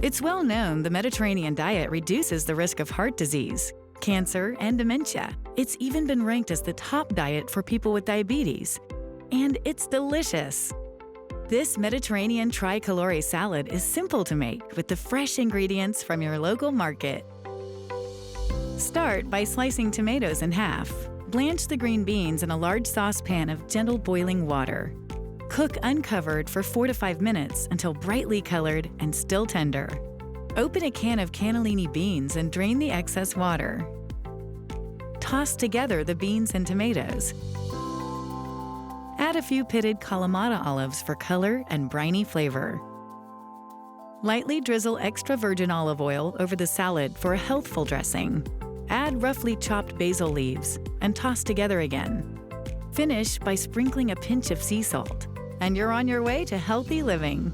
It's well known the Mediterranean diet reduces the risk of heart disease, cancer, and dementia. It's even been ranked as the top diet for people with diabetes. And it's delicious! This Mediterranean Tricolore salad is simple to make with the fresh ingredients from your local market. Start by slicing tomatoes in half. Blanch the green beans in a large saucepan of gentle boiling water. Cook uncovered for 4 to 5 minutes until brightly colored and still tender. Open a can of cannellini beans and drain the excess water. Toss together the beans and tomatoes. Add a few pitted Kalamata olives for color and briny flavor. Lightly drizzle extra virgin olive oil over the salad for a healthful dressing. Add roughly chopped basil leaves and toss together again. Finish by sprinkling a pinch of sea salt, and you're on your way to healthy living.